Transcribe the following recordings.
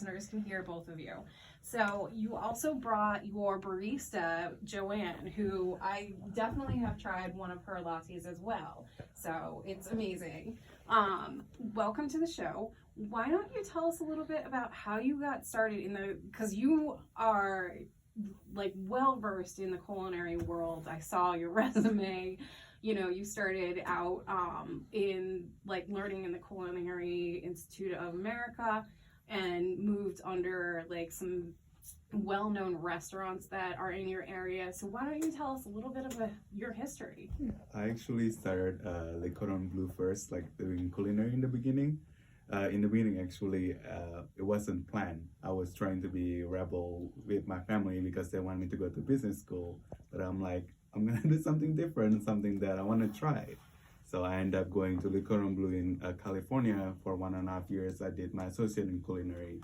listeners can hear both of you. So you also brought your barista, Joanne, who I definitely have tried one of her lattes as well. So it's amazing. Welcome to the show. Why don't you tell us a little bit about how you got started because you are like well versed in the culinary world. I saw your resume. You know, you started out in like learning in the Culinary Institute of America and moved under like some well-known restaurants that are in your area. So why don't you tell us a little bit of your history? I actually started Le Cordon Bleu first, like doing culinary in the beginning. Actually, it wasn't planned. I was trying to be rebel with my family because they wanted me to go to business school. But I'm like, I'm gonna do something different, something that I want to try. So I ended up going to Le Cordon Bleu in California for 1.5 years. I did my associate in culinary.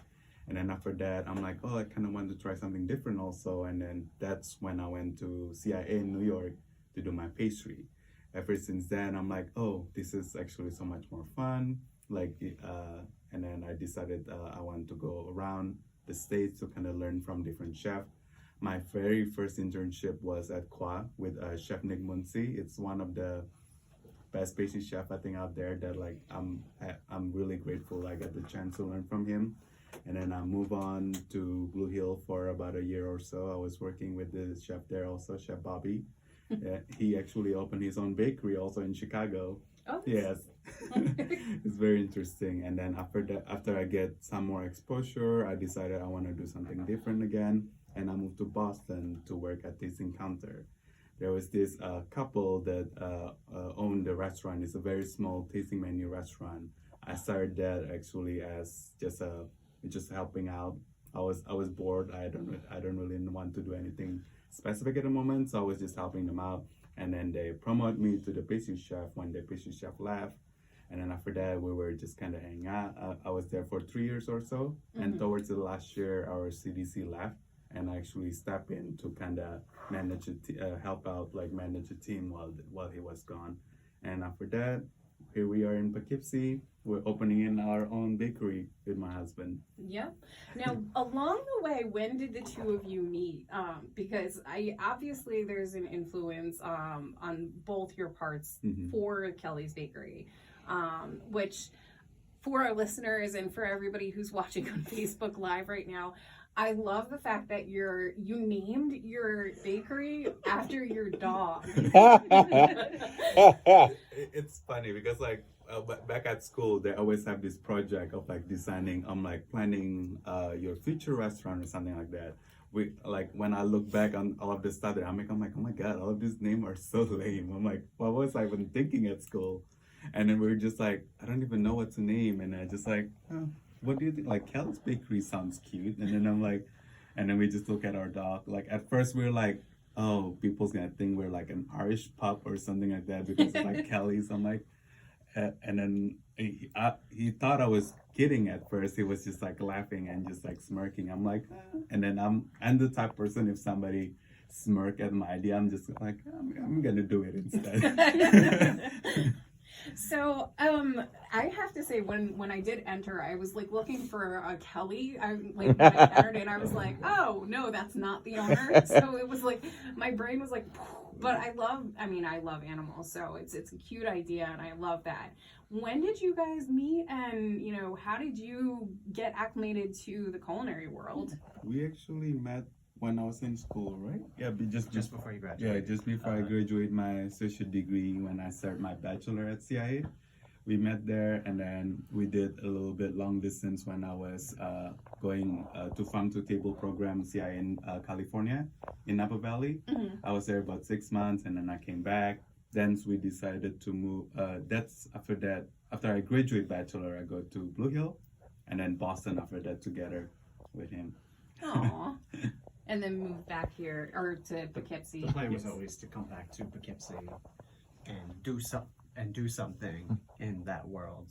And then after that, I'm like, oh, I kind of want to try something different also. And then that's when I went to CIA in New York to do my pastry. Ever since then, I'm like, oh, this is actually so much more fun. And then I decided I want to go around the States to kind of learn from different chefs. My very first internship was at Qua with Chef Nick Muncy. It's one of the best pastry chef I think out there that like I'm really grateful I got the chance to learn from him. And then I moved on to Blue Hill for about a year or so. I was working with the chef there also, Chef Bobby. He actually opened his own bakery also in Chicago. Oh, yes. It's very interesting. And then after I get some more exposure, I decided I want to do something different again. And I moved to Boston to work at Tasting Counter. There was this couple that owned the restaurant. It's a very small tasting menu restaurant. I started that actually as just helping out. I was bored. I don't really want to do anything specific at the moment, so I was just helping them out. And then they promoted me to the pastry chef when the pastry chef left. And then after that, we were just kind of hanging out. I was there for 3 years or so. Mm-hmm. And towards the last year, our CDC left. And I actually stepped in to kind of help out, like manage a team while he was gone. And after that, here we are in Poughkeepsie. We're opening in our own bakery with my husband. Yep. Now, along the way, when did the two of you meet? Because obviously there's an influence on both your parts for Kelly's Bakery, which for our listeners and for everybody who's watching on Facebook Live right now, I love the fact that you named your bakery after your dog. It's funny because like back at school, they always have this project of like designing, planning your future restaurant or something like that. We like when I look back on all of this stuff, I'm like, oh my god, all of these names are so lame. I'm like, what was I even thinking at school? And then we were just like, I don't even know what to name, and I just like, oh, what do you think? Like, Kelly's Bakery sounds cute. And then I'm like, and then we just look at our dog. Like, at first we were like, oh, people's gonna think we're like an Irish pup or something like that because it's like Kelly's. I'm like, and then he thought I was kidding at first. He was just like laughing and just like smirking. I'm like, and then I'm the type of person, if somebody smirk at my idea, I'm just like, I'm gonna do it instead. So, I have to say, when I did enter, I was like looking for a Kelly. When I entered it, I was like, oh no, that's not the owner. So it was like my brain was like, but I love animals, so it's a cute idea, and I love that. When did you guys meet, and how did you get acclimated to the culinary world? We actually met when I was in school, right? Yeah, just before you graduated. Yeah, just before I graduated my associate degree, when I started my bachelor at CIA. We met there, and then we did a little bit long distance when I was going to Farm to Table program CIA in California, in Napa Valley. Mm-hmm. I was there about 6 months, and then I came back. Then we decided to move. That's after I graduate bachelor, I go to Blue Hill, and then Boston after that together with him. Aww. And then move back here, or to Poughkeepsie. The plan was always to come back to Poughkeepsie and do something in that world.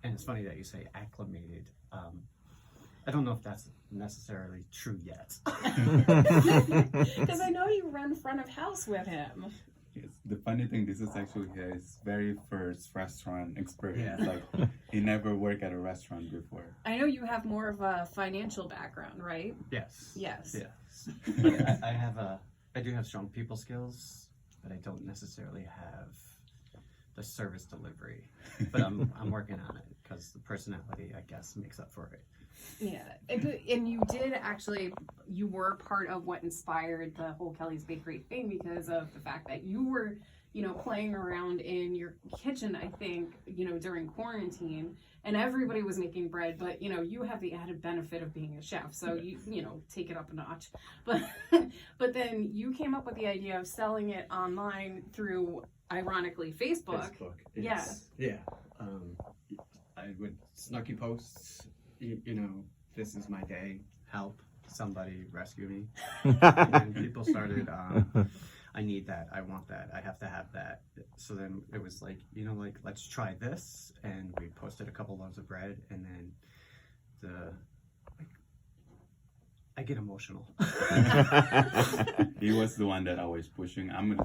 And it's funny that you say acclimated. I don't know if that's necessarily true yet. Because I know you run front of house with him. Yes. The funny thing, this is actually his very first restaurant experience. Yeah. Like he never worked at a restaurant before. I know you have more of a financial background, right? Yes. Yes. Yes. But I do have strong people skills, but I don't necessarily have the service delivery. But I'm working on it because the personality, I guess, makes up for it. Yeah, and you did actually, you were part of what inspired the whole Kelly's Bakery thing because of the fact that you were, playing around in your kitchen, I think, during quarantine, and everybody was making bread, but, you have the added benefit of being a chef, so you take it up a notch. But then you came up with the idea of selling it online through, ironically, Facebook. Yes. Yeah. I would snarky posts, this is my day, help, somebody rescue me. And people started, I need that, I want that, I have to have that. So then it was like, let's try this. And we posted a couple loaves of bread, and then I get emotional. He was the one that I was pushing. I'm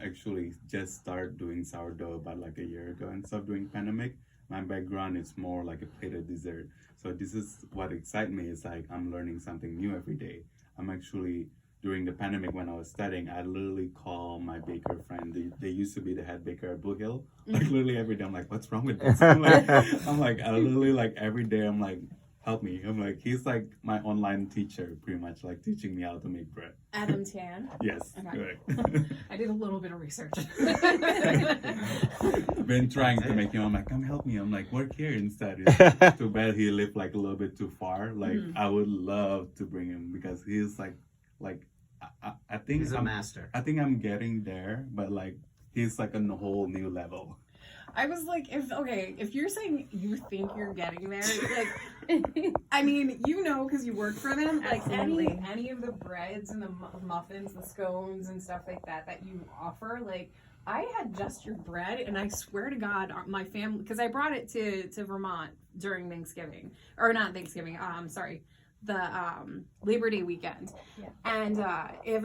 actually just started doing sourdough about like a year ago and stuff during pandemic. My background is more like a plated dessert. So this is what excites me, is like I'm learning something new every day. I'm actually, during the pandemic when I was studying, I literally call my baker friend. They used to be the head baker at Blue Hill. Like literally every day I'm like, what's wrong with this? I literally like every day I'm like, help me. I'm like, he's like my online teacher, pretty much, like teaching me how to make bread. Adam Tan. Yes, Okay. correct. I did a little bit of research. I've been trying to make him. I'm like, come help me. I'm like, work here instead. It's too bad he lived like a little bit too far. Like I would love to bring him because he's like I think he's a master. I think I'm getting there, but like he's like on a whole new level. I was like, if you're saying you think you're getting there, like, I mean, because you work for them, like any of the breads and the muffins, the scones and stuff like that you offer, like, I had just your bread, and I swear to God, my family, because I brought it to Vermont during Thanksgiving, or not Thanksgiving, sorry, the Labor Day weekend, and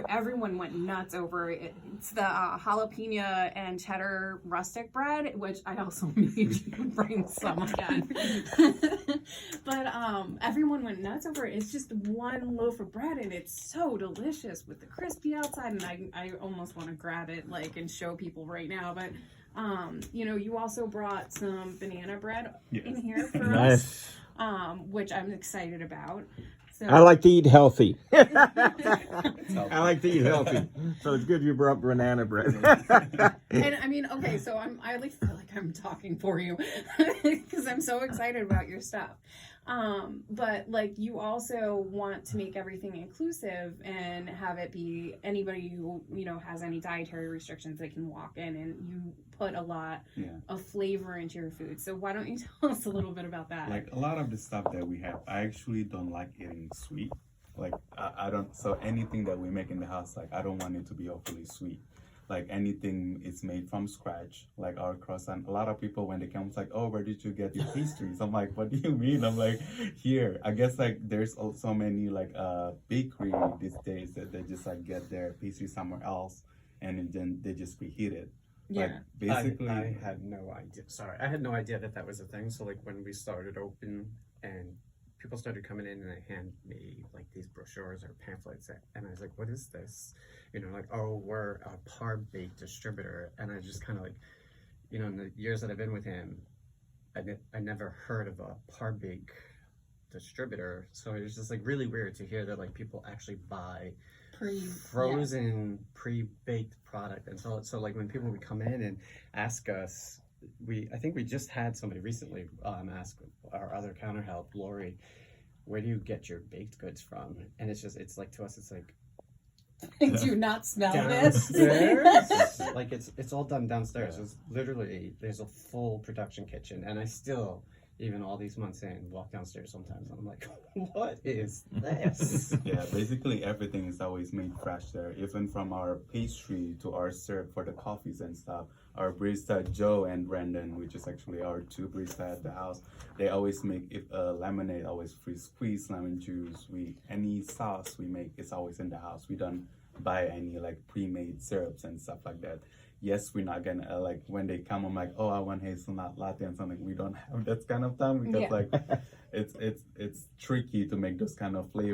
everyone went nuts over it. It's the jalapeno and cheddar rustic bread, which I also made you bring some again. But everyone went nuts over it. It's just one loaf of bread, and it's so delicious with the crispy outside, and I almost want to grab it and show people right now, but you also brought some banana bread in here for us. Which I'm excited about. So, I like to eat healthy. I like to eat healthy. So it's good you brought banana bread. and I mean, okay, so I like feel like I'm talking for you because I'm so excited about your stuff. But you also want to make everything inclusive and have it be anybody who has any dietary restrictions, they can walk in, and you put a lot of flavor into your food. So why don't you tell us a little bit about that? Like a lot of the stuff that we have, I actually don't like eating sweet. Like I don't. So anything that we make in the house, I don't want it to be overly sweet. Like anything is made from scratch, like our croissant. A lot of people when they come, it's like, oh, where did you get your pastries? I'm like, what do you mean? I'm like, here. I guess there's also many bakery these days that they just get their pastry somewhere else, and then they just reheat it. Yeah. Basically, I had no idea. Sorry, I had no idea that was a thing. So when we started open and people started coming in and they hand me these brochures or pamphlets, and I was like, what is this? Oh, we're a par bake distributor. And I just kind of in the years that I've been with him, I never heard of a par bake distributor. So it was just really weird to hear that people actually buy frozen pre-baked product. And so when people would come in and ask us, I think we just had somebody recently ask our other counter help, Lori, where do you get your baked goods from? And it's to us, it's do you not smell this? It's all done downstairs. It's literally, there's a full production kitchen, and I still, even all these months in, walk downstairs sometimes and I'm like, what is this? Yeah, basically everything is always made fresh there, even from our pastry to our syrup for the coffees and stuff. Our barista Joe and Brandon, which is actually our two baristas at the house, they always make lemonade, always free squeezed lemon juice. Any sauce we make is always in the house. We don't buy any like pre-made syrups and stuff like that. Yes, we're not gonna like when they come, I'm like, oh, I want hazelnut latte and something. We don't have that kind of time because Yeah. like it's tricky to make those kind of flavors.